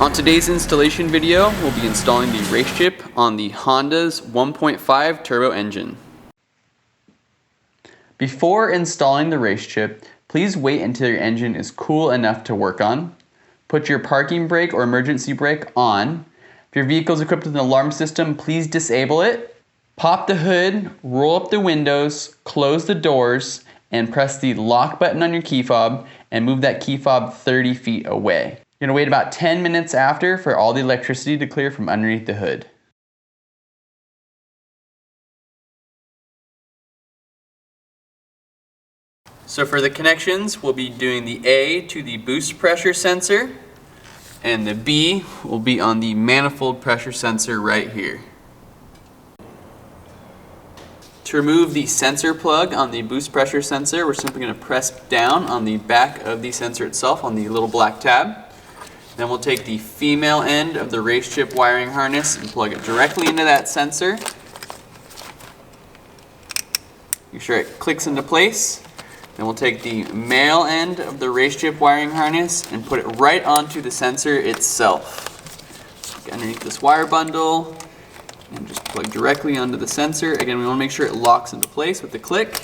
On today's installation video, we'll be installing the RaceChip on the Honda's 1.5 turbo engine. Before installing the RaceChip, please wait until your engine is cool enough to work on. Put your parking brake or emergency brake on. If your vehicle is equipped with an alarm system, please disable it. Pop the hood, roll up the windows, close the doors, and press the lock button on your key fob and move that key fob 30 feet away. You're going to wait about 10 minutes after for all the electricity to clear from underneath the hood. So for the connections, we'll be doing the A to the boost pressure sensor, and the B will be on the manifold pressure sensor right here. To remove the sensor plug on the boost pressure sensor, we're simply going to press down on the back of the sensor itself on the little black tab. Then we'll take the female end of the RaceChip wiring harness and plug it directly into that sensor. Make sure it clicks into place. Then we'll take the male end of the RaceChip wiring harness and put it right onto the sensor itself. Look underneath this wire bundle and just plug directly onto the sensor. Again, we want to make sure it locks into place with the click.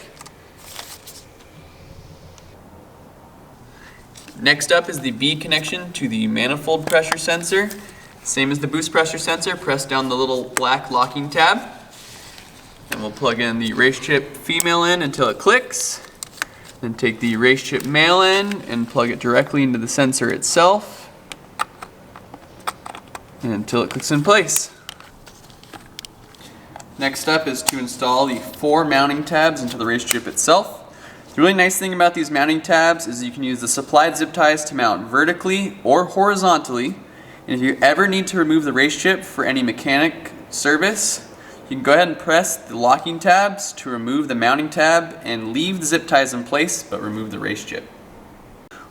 Next up is the B connection to the manifold pressure sensor. Same as the boost pressure sensor, press down the little black locking tab. And we'll plug in the RaceChip female end until it clicks. Then take the RaceChip male end and plug it directly into the sensor itself. And until it clicks in place. Next up is to install the 4 mounting tabs into the RaceChip itself. The really nice thing about these mounting tabs is you can use the supplied zip ties to mount vertically or horizontally. And if you ever need to remove the RaceChip for any mechanic service, you can go ahead and press the locking tabs to remove the mounting tab and leave the zip ties in place, but remove the RaceChip.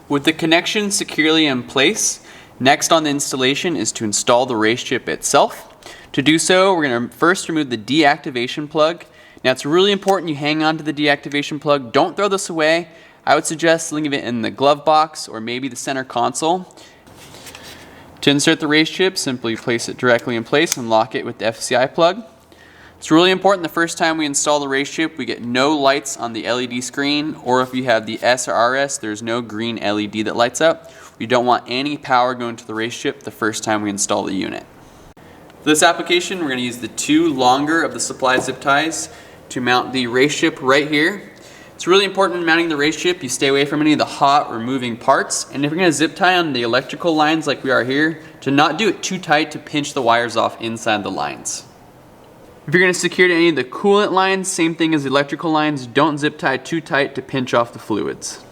With the connection securely in place, next on the installation is to install the RaceChip itself. To do so, we're going to first remove the deactivation plug. Now it's really important you hang on to the deactivation plug. Don't throw this away. I would suggest leaving it in the glove box or maybe the center console. To insert the RaceChip, simply place it directly in place and lock it with the FCI plug. It's really important the first time we install the RaceChip, we get no lights on the LED screen, or if you have the S or RS, there's no green LED that lights up. We don't want any power going to the RaceChip the first time we install the unit. For this application, we're going to use the 2 longer of the supplied zip ties to mount the RaceChip right here. It's really important in mounting the RaceChip you stay away from any of the hot or moving parts, and if you're going to zip tie on the electrical lines like we are here, to not do it too tight to pinch the wires off inside the lines. If you're going to secure to any of the coolant lines, same thing as the electrical lines, don't zip tie too tight to pinch off the fluids.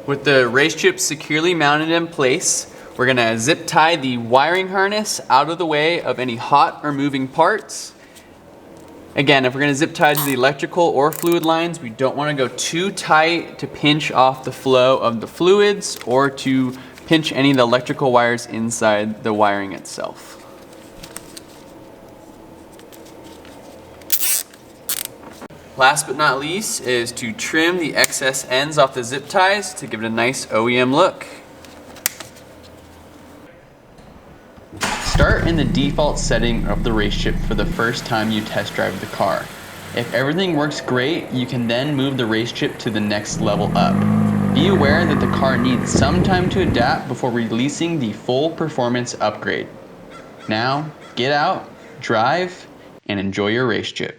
With the RaceChip securely mounted in place, we're going to zip tie the wiring harness out of the way of any hot or moving parts. Again, if we're going to zip tie to the electrical or fluid lines, we don't want to go too tight to pinch off the flow of the fluids or to pinch any of the electrical wires inside the wiring itself. Last but not least is to trim the excess ends off the zip ties to give it a nice OEM look. Start in the default setting of the RaceChip for the first time you test drive the car. If everything works great, you can then move the RaceChip to the next level up. Be aware that the car needs some time to adapt before releasing the full performance upgrade. Now, get out, drive, and enjoy your RaceChip.